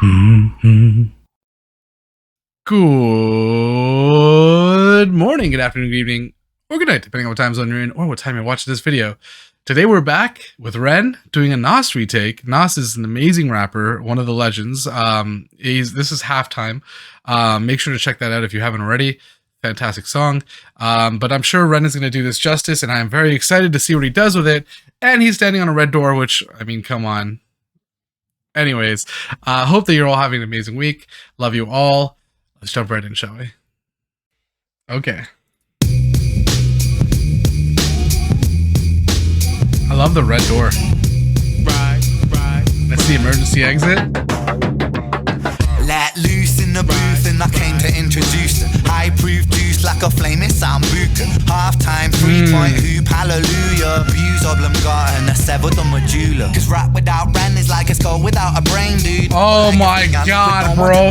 Mm-hmm. Good morning, good afternoon, good evening, or good night, depending on what time zone you're in or what time you're watching this video. Today we're back with Ren doing a Nas retake. Nas is an amazing rapper, one of the legends. This is Halftime. Make sure to check that out if you haven't already. Fantastic song. But I'm sure Ren is going to do this justice, and I'm very excited to see what he does with it. And he's standing on a red door, which, I mean, come on. Anyways, hope that you're all having an amazing week. Love you all. Let's jump right in, shall we? Okay. I love the red door. That's the emergency exit. Let loose in the booth and I came to introduce the high-proof juice like a flaming sambuca. Half-time, 3-point hoop, hallelujah. Abuse oblongata and I severed the medulla. Cause rap without Ren is like a skull without a brain, dude. Oh my god, bro.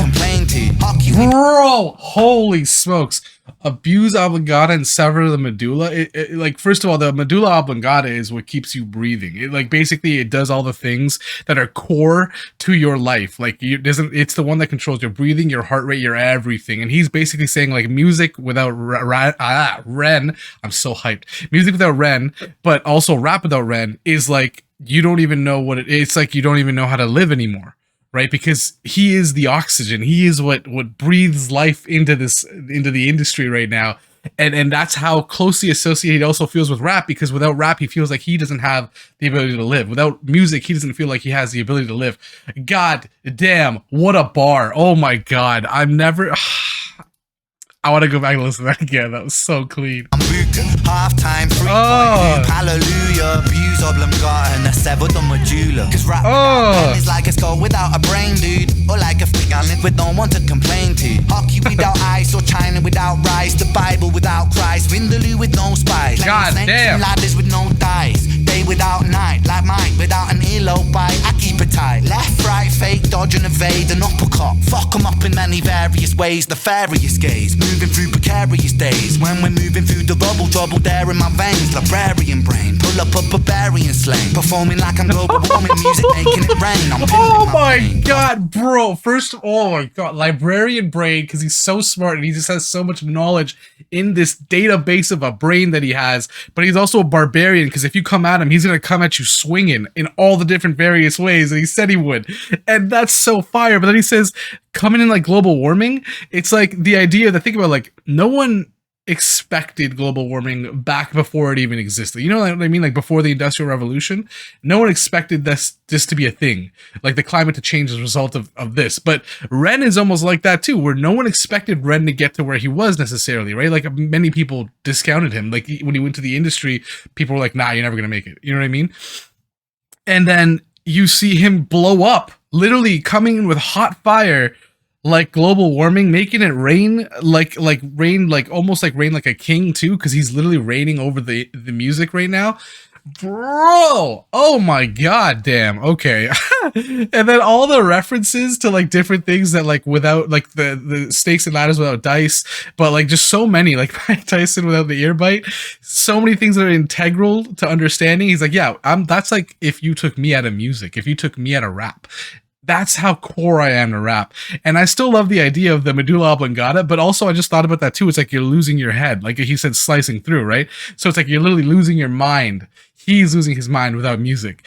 Bro, holy smokes. Abuse oblongata and sever the medulla. Like, first of all, the medulla oblongata is what keeps you breathing. Basically it does all the things that are core to your life. Like, it's the one that controls your breathing, your heart rate, your everything. And he's basically saying, like, music without Ren, I'm so hyped. Music without Ren, but also rap without Ren is like, you don't even know what it's like. You don't even know how to live anymore. Right, because he is the oxygen. He is what breathes life into the industry right now, and that's how closely associated he also feels with rap. Because without rap, he feels like he doesn't have the ability to live. Without music, he doesn't feel like he has the ability to live. God damn, what a bar! Oh my god, I'm never. I want to go back and listen to that again. That was so clean. Half-time, 3-point hoop, hallelujah. Abuse oblongata and I severed the medulla. Cause rap without is like a skull without a brain, dude. Or like a fig on it with no one to complain to. Hockey without ice or China without rice. The Bible without Christ. Vindaloo with no spice. God damn. Ladders with no dice. Day without night. Like Mike without an earlobe bite. I keep it tight. Left, right, fake, dodge and evade. An uppercut. Fuck 'em up in many various ways. The fairyest gaze. Moving through precarious days. When we're moving through the rubble, trouble there in my veins. Librarian brain, pull up a barbarian slang. Performing like I'm global warming, music making it rain. I'm oh my god, bro. First, oh my god, librarian brain, because he's so smart and he just has so much knowledge in this database of a brain that he has. But he's also a barbarian, because if you come at him, he's gonna come at you swinging in all the different various ways that he said he would. And that's so fire. But then he says, coming in like global warming, it's like the idea that, think about, like, no one expected global warming back before it even existed. You know what I mean? Like, before the Industrial Revolution, no one expected this to be a thing, like the climate to change as a result of this. But Ren is almost like that too, where no one expected Ren to get to where he was necessarily, right? Like, many people discounted him. Like, when he went to the industry, people were like, nah, you're never gonna make it. You know what I mean? And then you see him blow up, literally coming in with hot fire, like global warming, making it rain like almost like rain like a king too, because he's literally reigning over the music right now, bro. Oh my god damn. Okay. And then all the references to like different things that, like, without, like, the snakes and ladders without dice, but like just so many, like Mike Tyson without the ear bite, so many things that are integral to understanding. He's like, yeah, that's like if you took me out of music, if you took me out of rap. That's how core I am to rap. And I still love the idea of the medulla oblongata, but also I just thought about that too. It's like you're losing your head. Like he said, slicing through, right? So it's like you're literally losing your mind. He's losing his mind without music.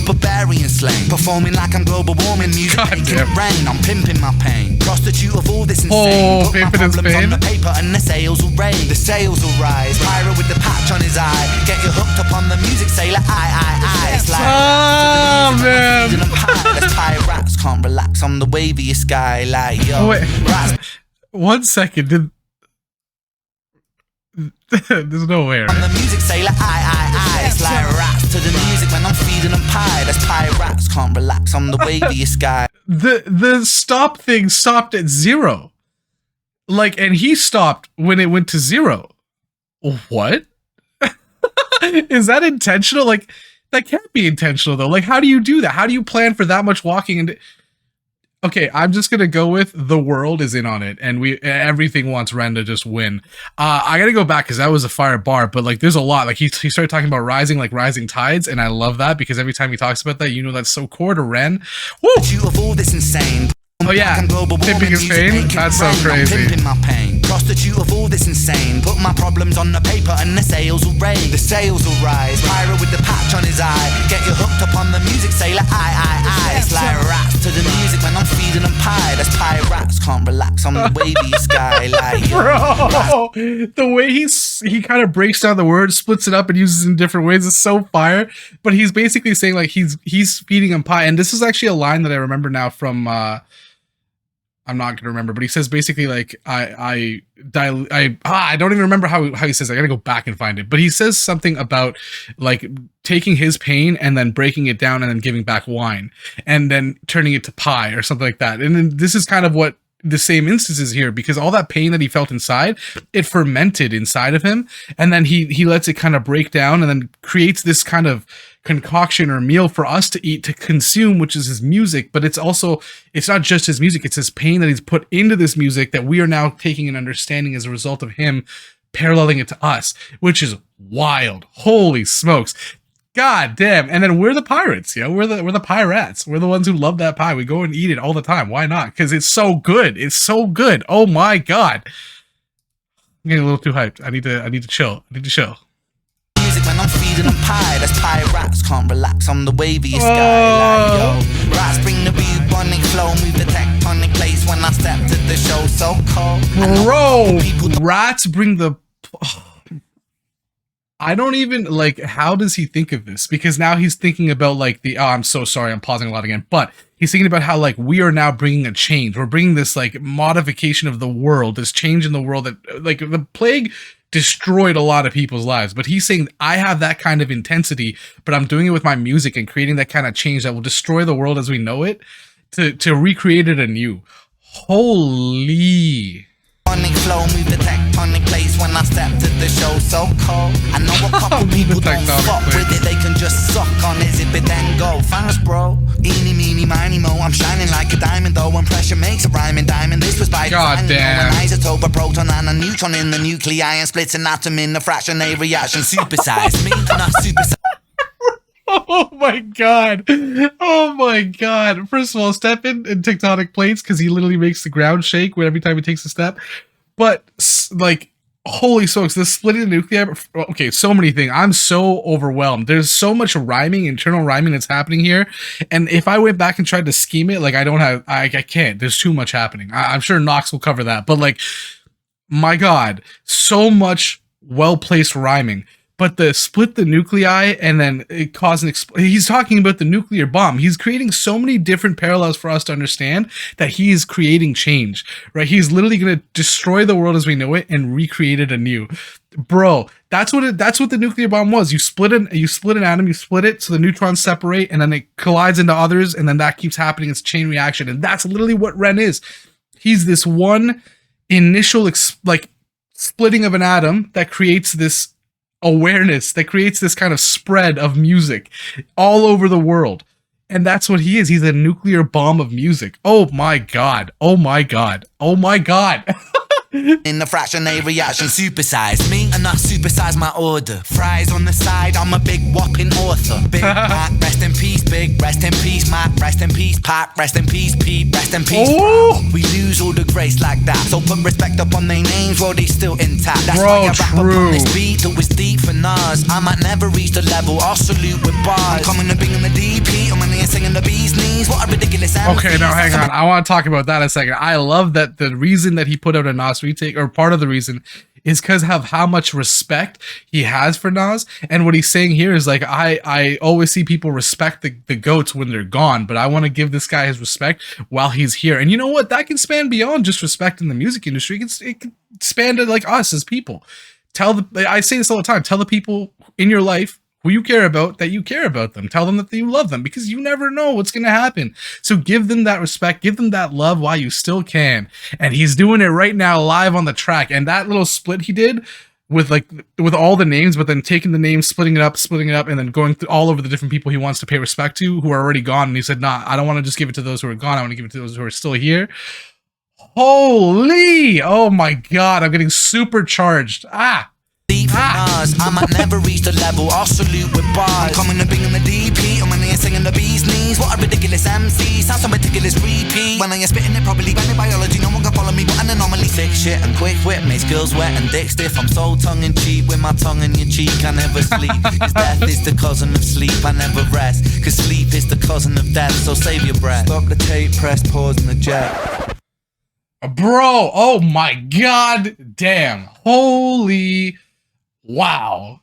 Barbarian slang, performing like I'm global warming, music making it rain. I'm pimping my pain, prostitute of all this insane. Put my problems on the paper and the sales will rain. The sales will rise. Pyro with the patch on his eye, get you hooked up on the music, sailor. It's like man. That's Thai raps can't relax on the waviest guy. Like, yo, wait, 1 second. There's no way. Right? On the music, sailor. It's like raps to the music when I'm feeding them pie. That's Thai raps can't relax on the waviest guy. The stop thing stopped at 0. Like, and he stopped when it went to 0. What? Is that intentional? Like, that can't be intentional though. Like, how do you do that? How do you plan for that much walking? And Okay, I'm just gonna go with the world is in on it, and everything wants Ren to just win. I gotta go back because that was a fire bar, but like, there's a lot. Like he started talking about rising, like rising tides, and I love that because every time he talks about that, you know that's so core to Ren. Woo! You of all this insane. Oh yeah, pimping his pain. That's so crazy. Pimping my pain. Prostitute of all this insane. Put my problems on the paper and the sales will raise. The sales will rise. Pyro with the patch on his eye. Get you hooked up on the music, say like I. It's like rats to the music when I'm feeding them pie. That's pirates can't relax on the wavy sky. Like bro, the way he kind of breaks down the word, splits it up, and uses it in different ways is so fire. But he's basically saying like he's feeding him pie, and this is actually a line that I remember now from. I'm not gonna remember, but he says basically like I don't even remember how he says it. I gotta go back and find it. But he says something about like taking his pain and then breaking it down and then giving back wine and then turning it to pie or something like that. And then this is kind of what the same instances here, because all that pain that he felt inside, it fermented inside of him, and then he lets it kind of break down and then creates this kind of concoction or meal for us to eat, to consume, which is his music. But it's not just his music, it's his pain that he's put into this music that we are now taking and understanding as a result of him paralleling it to us, which is wild. Holy smokes. God damn. And then we're the pirates, we're the pirates. We're the ones who love that pie. We go and eat it all the time. Why not? Because it's so good. It's so good. Oh my god. I'm getting a little too hyped. I need to chill. music when I'm feeding them pie. That's pirates can't relax on the wavy sky. Like yo, rats bring the bubonic flow, move the tectonic place when I step to the show. So cold. Bro, rats bring the. I don't even like, how does he think of this? Because now he's thinking about like I'm so sorry, I'm pausing a lot again, but he's thinking about how like we are now bringing a change. We're bringing this like modification of the world, this change in the world that like the plague destroyed a lot of people's lives. But he's saying I have that kind of intensity, but I'm doing it with my music and creating that kind of change that will destroy the world as we know it to recreate it anew. Holy. Flow, move the tectonic place when I step to the show. So cold. I know a couple people don't fuck with it. They can just suck on it, zip it then go fast, bro. Eeny, meeny, miny, mo. I'm shining like a diamond, though. When pressure makes a rhyming diamond. This was by God damn. An isotope, a proton and a neutron in the nuclei and splits an atom in the fraction. They reaction supersize me, not supersize. Oh my god. Oh my god. First of all, step in tectonic plates, because he literally makes the ground shake every time he takes a step. But like, holy smokes, this splitting the nuclei. Okay, so many things. I'm so overwhelmed. There's so much rhyming, internal rhyming that's happening here. And if I went back and tried to scheme it, like I can't. There's too much happening. I'm sure Nox will cover that. But like, my god, so much well-placed rhyming. But the split the nuclei and then it caused an he's talking about the nuclear bomb. He's creating so many different parallels for us to understand that he is creating change, right? He's literally going to destroy the world as we know it and recreate it anew. Bro, that's what the nuclear bomb was. You split an atom, you split it so the neutrons separate and then it collides into others and then that keeps happening. It's a chain reaction. And that's literally what Ren is. He's this one initial like splitting of an atom that creates this awareness, that creates this kind of spread of music all over the world. And that's what he is. He's a nuclear bomb of music. Oh my god. Oh my god. Oh my god. In the fraction they reaction supersize me and not supersize my order. Fries on the side, I'm a big whopping author. Big Mac, rest in peace, big rest in peace, Mac, rest in peace, Pat, rest in peace, Pete, rest in peace. Oh. We lose all the grace like that. So put respect up on their names while they still intact. That's bro, why I rap true. up on this beat that was deep for Nas. I might never reach the level, I'll salute with bars. I'm coming to bring in the DP, I'm in there singing the bee's knees. What a ridiculous sound. Okay, now hang on. I want to talk about that a second. I love that the reason that he put out a Nas retake, or part of the reason, is because of how much respect he has for Nas. And what he's saying here is like, I always see people respect the GOATs when they're gone, but I want to give this guy his respect while he's here. And you know what? That can span beyond just respect in the music industry. It can span to like us as people. I say this all the time, tell the people in your life who you care about that you care about them. Tell them that you love them, because you never know what's going to happen. So give them that respect, give them that love while you still can. And he's doing it right now live on the track. And that little split he did, with all the names, but then taking the names, splitting it up, and then going through all over the different people he wants to pay respect to who are already gone. And he said, "Nah, I don't want to just give it to those who are gone. I want to give it to those who are still here." Holy! Oh my God! I'm getting supercharged. Deep Mars, I might never reach the level. I'll salute with bars. I'm coming to bring in the DP. I'm in here singing the bee's knees. What a ridiculous MC. Sounds so ridiculous repeat. When I ain't spitting it properly, when in biology, no one can follow me. What an anomaly. Thick shit and quick wit makes girls wet and dick stiff. I'm so tongue in cheek with my tongue in your cheek. I never sleep. Cause death is the cousin of sleep. I never rest. Cause sleep is the cousin of death. So save your breath. Stop the tape, press pause and eject. Bro, oh my God damn. Holy wow.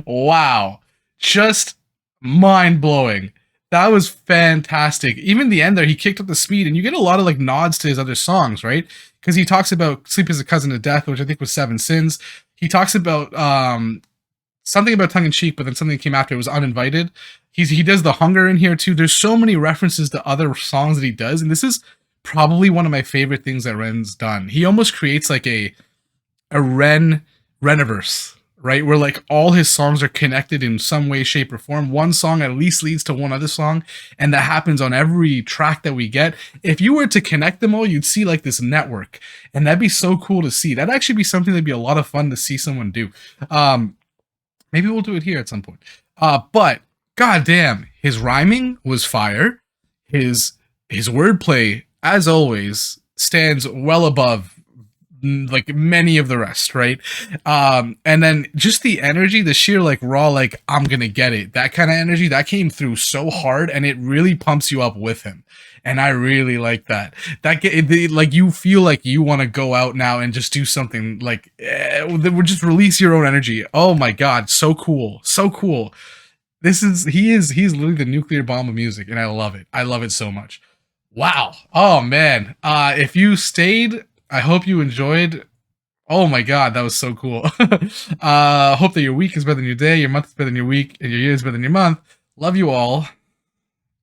Wow. Just mind-blowing. That was fantastic. Even the end there, he kicked up the speed, and you get a lot of like nods to his other songs, right? Because he talks about sleep is a cousin of death, which I think was Seven Sins. He talks about something about tongue in cheek, but then something that came after it was uninvited. He does the hunger in here too. There's so many references to other songs that he does, and this is probably one of my favorite things that Ren's done. He almost creates like a Reniverse, right? Where like all his songs are connected in some way, shape, or form. One song at least leads to one other song, and that happens on every track that we get. If you were to connect them all, you'd see like this network, and that'd be so cool to see. That'd actually be something that'd be a lot of fun to see someone do. Maybe we'll do it here at some point. But goddamn, his rhyming was fire. His wordplay, as always, stands well above like many of the rest, right? And then just the energy, the sheer like raw, like I'm gonna get it, that kind of energy that came through so hard, and it really pumps you up with him. And I really like that. Like you feel like you want to go out now and just do something like just release your own energy. Oh my God, so cool, so cool. He's literally the nuclear bomb of music, and I love it. I love it so much. Wow. Oh man. If you stayed, I hope you enjoyed. Oh my God, that was so cool. Hope that your week is better than your day, your month is better than your week, and your year is better than your month. Love you all.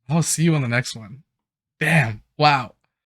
I'll see you on the next one. Damn. Wow.